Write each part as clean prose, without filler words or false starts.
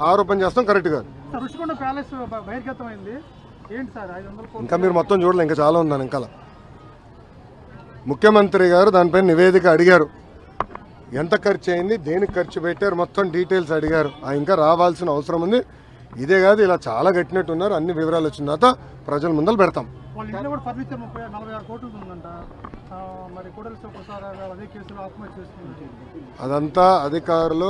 ఆరోపణ చేస్తాం కరెక్ట్ కాదు. ఇంకా మీరు మొత్తం చూడలే, ఇంకా చాలా ఉందని. ఇంకా ముఖ్యమంత్రి గారు దానిపైన నివేదిక అడిగారు, ఎంత ఖర్చు అయింది, దేనికి ఖర్చు పెట్టారు, మొత్తం డీటెయిల్స్ అడిగారు. ఇంకా రావాల్సిన అవసరం ఉంది. ఇదే కాదు, ఇలా చాలా కట్టినట్టున్నారు. అన్ని వివరాలు వచ్చిన తర్వాత ప్రజల ముందర పెడతాం. అదంతా అధికారులు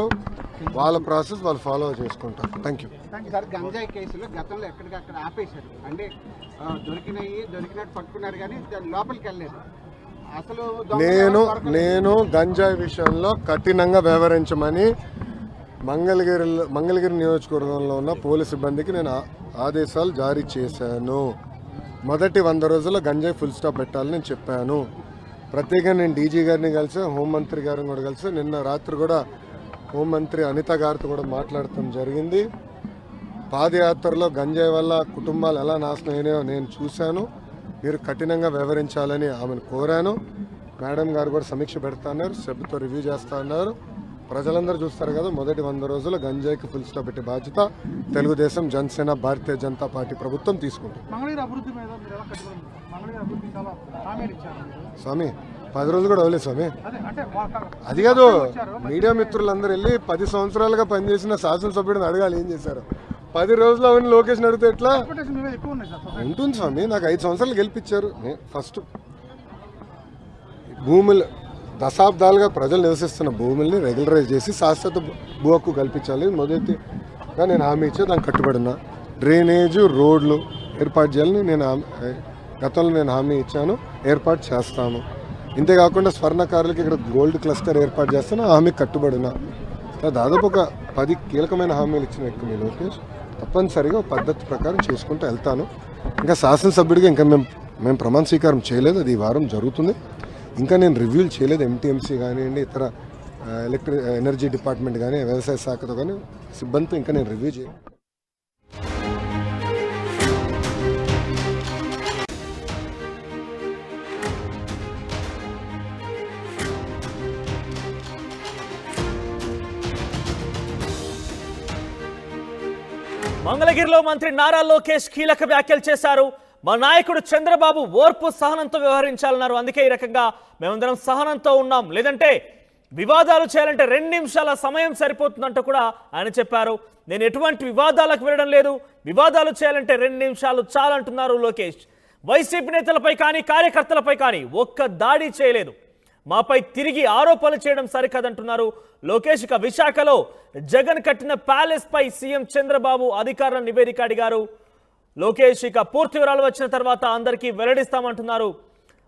వాళ్ళ ప్రాసెస్ వాళ్ళు ఫాలో చేసుకుంటారు. Thank you. గంజాయి కేసులో గతంలో ఎక్కడికక్కడ ఆపేశారు, అంటే దొరికినట్టు పట్టుకున్నారు కానీ లోపలికి వెళ్ళలేదు. అసలు నేను గంజాయి విషయంలో కఠినంగా వ్యవహరించమని మంగళగిరి నియోజకవర్గంలో ఉన్న పోలీసు సిబ్బందికి నేను ఆదేశాలు జారీ చేశాను. మొదటి 100 రోజుల్లో గంజాయి ఫుల్ స్టాప్ పెట్టాలని నేను చెప్పాను. ప్రత్యేకంగా నేను డీజీ గారిని కలిసి, హోంమంత్రి గారిని కూడా కలిసి, నిన్న రాత్రి కూడా హోంమంత్రి అనిత గారితో కూడా మాట్లాడటం జరిగింది. పాదయాత్రలో గంజాయి వల్ల కుటుంబాలు ఎలా నాశనం అయినాయో నేను చూశాను. మీరు కఠినంగా వ్యవహరించాలని ఆమెను కోరాను. మేడం గారు కూడా సమీక్ష పెడతాన్నారు, సభ్యుతో రివ్యూ చేస్తా అన్నారు. ప్రజలందరూ చూస్తారు కదా, మొదటి 100 రోజులు గంజాయికి ఫుల్ స్టాప్ పెట్టే బాధ్యత తెలుగుదేశం, జనసేన, భారతీయ జనతా పార్టీ ప్రభుత్వం తీసుకుంటుంది. స్వామి 10 రోజులు కూడా అవ్వలేదు స్వామి. అది కాదు, మీడియా మిత్రులందరూ వెళ్ళి 10 సంవత్సరాలుగా పనిచేసిన శాసనసభ్యుడిని అడగాలి ఏం చేశారు. 10 రోజులు అవన్నీ లోకేష్ని అడిగితే ఎట్లా ఉంటుంది స్వామి? నాకు 5 సంవత్సరాలు గెలిపించారు. ఫస్ట్ భూములు దశాబ్దాలుగా ప్రజలు నివసిస్తున్న భూముల్ని రెగ్యులరైజ్ చేసి శాశ్వత భూ హక్కు కల్పించాలి. మొదటిగా నేను హామీ ఇచ్చే దానికి కట్టుబడినా. డ్రైనేజు, రోడ్లు ఏర్పాటు చేయాలని గతంలో నేను హామీ ఇచ్చాను, ఏర్పాటు చేస్తాను. ఇంతేకాకుండా స్వర్ణకారులకి ఇక్కడ గోల్డ్ క్లస్టర్ ఏర్పాటు చేస్తాను, హామీకి కట్టుబడినా. దాదాపు ఒక 10 కీలకమైన హామీలు ఇచ్చిన వ్యక్తి మీ లోకేష్. తప్పనిసరిగా పద్ధతి ప్రకారం చేసుకుంటూ వెళ్తాను. ఇంకా శాసనసభ్యుడిగా ఇంకా మేము ప్రమాణ స్వీకారం చేయలేదు, అది ఈ వారం జరుగుతుంది. ఇంకా నేను రివ్యూలు చేయలేదు. ఎంటీఎంసీ కానివ్వండి, ఇతర ఎనర్జీ డిపార్ట్మెంట్ కానీ, వ్యవసాయ శాఖతో కానీ సిబ్బందితో ఇంకా నేను రివ్యూ చేయను. మంగళగిరిలో మంత్రి నారా లోకేష్ కీలక వ్యాఖ్యలు చేశారు. మా నాయకుడు చంద్రబాబు ఓర్పు సహనంతో వ్యవహరించాలన్నారు. అందుకే ఈ రకంగా మేమందరం సహనంతో ఉన్నాం, లేదంటే వివాదాలు చేయాలంటే 2 నిమిషాల సమయం సరిపోతుందంటూ కూడా ఆయన చెప్పారు. నేను ఎటువంటి వివాదాలకు వెళ్ళడం లేదు, వివాదాలు చేయాలంటే 2 నిమిషాలు చాలంటున్నారు లోకేష్. వైసీపీ నేతలపై కానీ కార్యకర్తలపై కానీ ఒక్క దాడి చేయలేదు, మాపై తిరిగి ఆరోపణలు చేయడం సరికాదంటున్నారు లోకేష్. ఇక విశాఖలో జగన్ కట్టిన ప్యాలెస్ పై సీఎం చంద్రబాబు అధికారుల నివేదిక అడిగారు లోకేష్. ఇక పూర్తి వివరాలు వచ్చిన తర్వాత అందరికీ వెల్లడిస్తామంటున్నారు.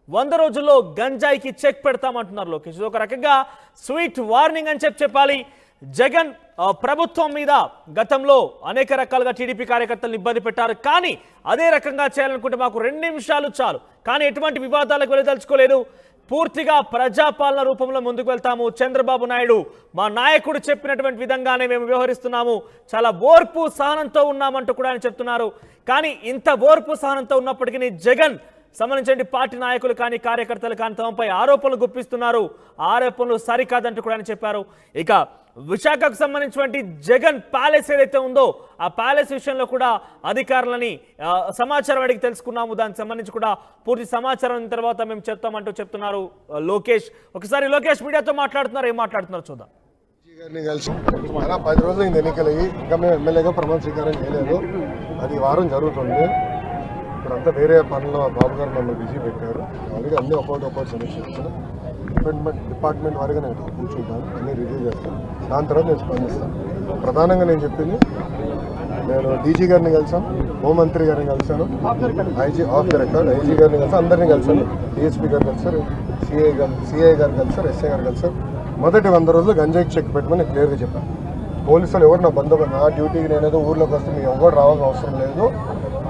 100 రోజుల్లో గంజాయికి చెక్ పెడతామంటున్నారు లోకేష్. ఇది ఒక రకంగా స్వీట్ వార్నింగ్ అని చెప్పాలి. జగన్ ప్రభుత్వం మీద గతంలో అనేక రకాలుగా టీడీపీ కార్యకర్తలను ఇబ్బంది పెట్టారు, కానీ అదే రకంగా చేయాలనుకుంటే మాకు 2 నిమిషాలు చాలు, కానీ ఎటువంటి వివాదాలకు వెళ్ళదలుచుకోలేదు, పూర్తిగా ప్రజాపాలన రూపంలో ముందుకు వెళ్తాము. చంద్రబాబు నాయుడు మా నాయకుడు చెప్పినటువంటి విధంగానే మేము వ్యవహరిస్తున్నాము, చాలా ఓర్పు సహనంతో ఉన్నామంటూ కూడా ఆయన చెప్తున్నారు. కానీ ఇంత ఓర్పు సహనంతో ఉన్నప్పటికీ జగన్ సంబంధించిన పార్టీ నాయకులు కానీ కార్యకర్తలు కానీ తమపై ఆరోపణలు గుప్పిస్తున్నారు, ఆరోపణలు సరికాదంటూ కూడా ఆయన చెప్పారు. ఇక విశాఖకు సంబంధించినటువంటి జగన్ ప్యాలెస్ ఏదైతే ఉందో ఆ ప్యాలెస్ విషయంలో కూడా అధికారులని సమాచారం అడిగి తెలుసుకున్నాము. దానికి సంబంధించి కూడా పూర్తి సమాచారం తర్వాత మేము చెప్తామంటూ చెప్తున్నారు లోకేష్. ఒకసారి లోకేష్ మీడియాతో మాట్లాడుతున్నారు, ఏం మాట్లాడుతున్నారు చూద్దాం. 10 రోజులు ఎన్నికలయ్యి ఇంకా మేము ఎమ్మెల్యేగా ప్రమాణ స్వీకారం చేయలేదు, అది వారం జరుగుతుంది. ఇప్పుడంతా వేరే పనుల్లో బాబు గారు మమ్మల్ని బిజీ పెట్టారు. అలాగే అన్ని ఒక్కొక్కటి సమీక్షిస్తాను. డిపార్ట్మెంట్ వారిగా నేను కూర్చుంటాను, అన్ని రివ్యూ చేస్తాను, దాని తర్వాత నేను స్పందిస్తాను. ప్రధానంగా నేను చెప్పింది, నేను డీజీ గారిని కలిసాను, హోంమంత్రి గారిని కలిసాను, IG off the record IG గారిని కలిసాను, అందరినీ కలిసాను, డిఎస్పీ గారు కలిసారు, సిఐ గారు కలిసారు, ఎస్ఐ గారు కలిసారు. మొదటి 100 రోజులు గంజాయికి చెక్ పెట్టమని క్లియర్గా చెప్పాను. పోలీసులు ఎవరు నా బందోబస్తు, నా డ్యూటీకి నేనేదో ఊర్లోకి వస్తే మీరు ఎవరు రావాల్సిన అవసరం లేదు,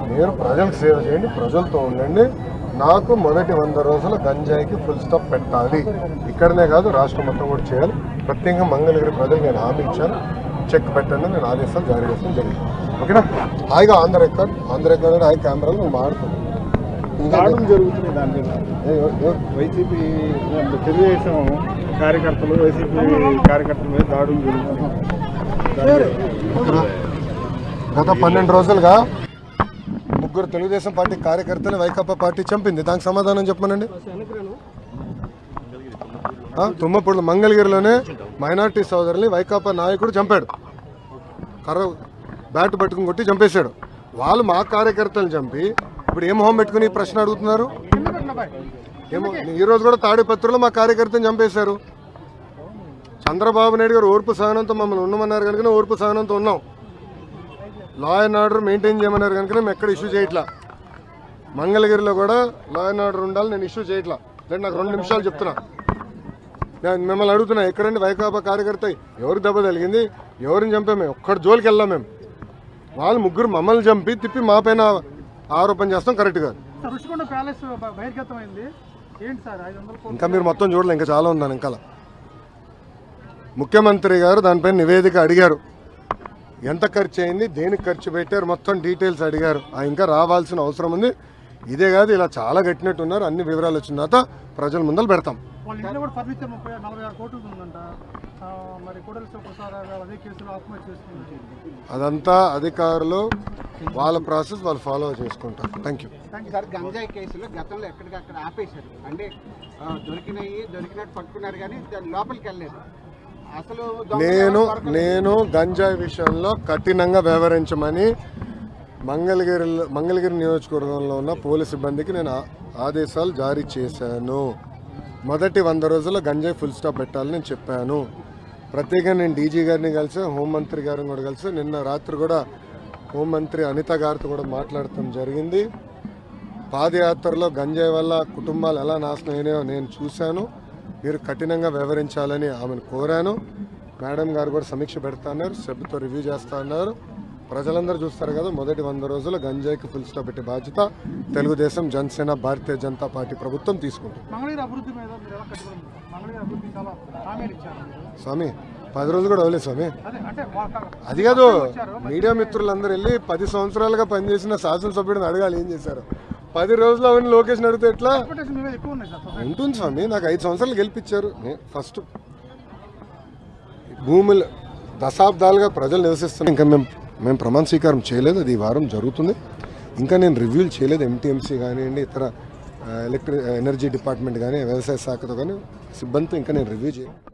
మీరు ప్రజలకు సేవ చేయండి, ప్రజలతో ఉండండి. నాకు మొదటి 100 రోజులు గంజాయికి ఫుల్ స్టాప్ పెట్టాలి, ఇక్కడనే కాదు రాష్ట్రం మొత్తం కూడా చేయాలి. ప్రత్యేకంగా మంగళగిరి ప్రజలు నేను హామీ ఇచ్చాను, చెక్ పెట్టండి, నేను ఆదేశాలు జారీ చేస్తాను జరిగింది. ఓకేనా? హాయిగా ఆన్ ద రికార్డ్ హాయి కెమెరాలు నేను మాడుతున్నాను. దాడులు జరుగుతున్నాయి దాని మీద వైసీపీ తెలుగుదేశం కార్యకర్తలు వైసీపీ కార్యకర్తల మీద దాడులు జరుగుతున్నాయి. గత 12 రోజులుగా ముగ్గురు తెలుగుదేశం పార్టీ కార్యకర్తలు వైకాపా పార్టీ చంపింది. దానికి సమాధానం చెప్పమనండి. తుమ్మపూడి మంగళగిరిలోనే మైనార్టీ సోదరుల్ని వైకాపా నాయకుడు చంపాడు. బ్యాట్ పట్టుకుని కొట్టి చంపేశాడు. వాళ్ళు మా కార్యకర్తలు చంపి ఇప్పుడు ఏం హోం పెట్టుకుని ప్రశ్న అడుగుతున్నారు? ఏమో ఈ రోజు కూడా తాడిపత్రిలో మా కార్యకర్తను చంపేశారు. చంద్రబాబు నాయుడు గారు ఓర్పు సహనంతో మమ్మల్ని ఉండమన్నారు కనుక ఓర్పు సహనంతో ఉన్నాం. లా అండ్ ఆర్డర్ మెయింటైన్ చేయమన్నారు కనుక మేము ఎక్కడ ఇష్యూ చేయట్లా. మంగళగిరిలో కూడా లా అండ్ ఆర్డర్ ఉండాలి, నేను ఇష్యూ చేయట్లా. లేదు నాకు 2 నిమిషాలు చెప్తున్నా. నేను మిమ్మల్ని అడుగుతున్నా, ఎక్కడండి వైకాపా కార్యకర్త ఎవరు దెబ్బ తగిలింది, ఎవరిని చంపాము? ఒక్కడి జోలికి వెళ్ళాం మేము. వాళ్ళు ముగ్గురు మమ్మల్ని చంపి తిప్పి మా పైన ఆరోపణ చేస్తాం కరెక్ట్ కాదు. ఇంకా మీరు మొత్తం చూడలే, ఇంకా చాలా ఉందని. ఇంకా ముఖ్యమంత్రి గారు దానిపైన నివేదిక అడిగారు. ఎంత ఖర్చు అయింది, దేనికి ఖర్చు పెట్టారు, మొత్తం డీటెయిల్స్ అడిగారు. ఇంకా రావాల్సిన అవసరం ఉంది. ఇదే కాదు, ఇలా చాలా కట్టినట్టున్నారు. అన్ని వివరాలు వచ్చిన తర్వాత ప్రజల ముందర పెడతాం. అదంతా అధికారులు వాళ్ళ ప్రాసెస్ వాళ్ళు ఫాలో చేసుకుంటారు. Thank you. సార్, గంజాయి కేసులు గతంలో ఎక్కడికక్కడ ఆపేశారు. అంటే దొరికినట్టు పట్టుకున్నారు కానీ లోపలికి వెళ్ళలేదు. అసలు నేను గంజాయి విషయంలో కఠినంగా వ్యవహరించమని మంగళగిరి నియోజకవర్గంలో ఉన్న పోలీసు సిబ్బందికి నేను ఆదేశాలు జారీ చేశాను. మొదటి 100 రోజుల్లో గంజాయి ఫుల్ స్టాప్ పెట్టాలని నేను చెప్పాను. ప్రత్యేకంగా నేను డీజీ గారిని కలిసి హోంమంత్రి గారిని కూడా కలిసి నిన్న రాత్రి కూడా హోంమంత్రి అనిత గారితో కూడా మాట్లాడటం జరిగింది. పాదయాత్రలో గంజాయి వల్ల కుటుంబాలు ఎలా నాశనం అయినాయో నేను చూశాను. మీరు కఠినంగా వ్యవహరించాలని ఆమెను కోరాను. మేడం గారు కూడా సమీక్ష పెడతా అన్నారు, సభ్యుతో రివ్యూ చేస్తా అన్నారు. ప్రజలందరూ చూస్తారు కదా, మొదటి 100 రోజుల్లో గంజాయికి ఫుల్ స్టాప్ పెట్టే బాధ్యత తెలుగుదేశం, జనసేన, భారతీయ జనతా పార్టీ ప్రభుత్వం తీసుకుంటుంది. స్వామి 10 రోజులు కూడా అవ్వలేదు స్వామి. అది కాదు, మీడియా మిత్రులందరూ వెళ్ళి 10 సంవత్సరాలుగా పనిచేసిన శాసనసభ్యుడిని అడగాలి ఏం చేశారు. 10 రోజులు అవన్నీ లొకేషన్ అడిగితే ఎట్లా ఉంటుంది స్వామి? నాకు 5 సంవత్సరాలు గెలిపించారు. ఫస్ట్ భూములు దశాబ్దాలుగా ప్రజలు నివసిస్తున్నారు. ఇంకా మేము ప్రమాణ స్వీకారం చేయలేదు, అది ఈ వారం జరుగుతుంది. ఇంకా నేను రివ్యూలు చేయలేదు. ఎంటీఎంసీ కానివ్వండి, ఇతర ఎనర్జీ డిపార్ట్మెంట్ కానీ, వ్యవసాయ శాఖతో కానీ సిబ్బందితో ఇంకా నేను రివ్యూ చేయలేదు.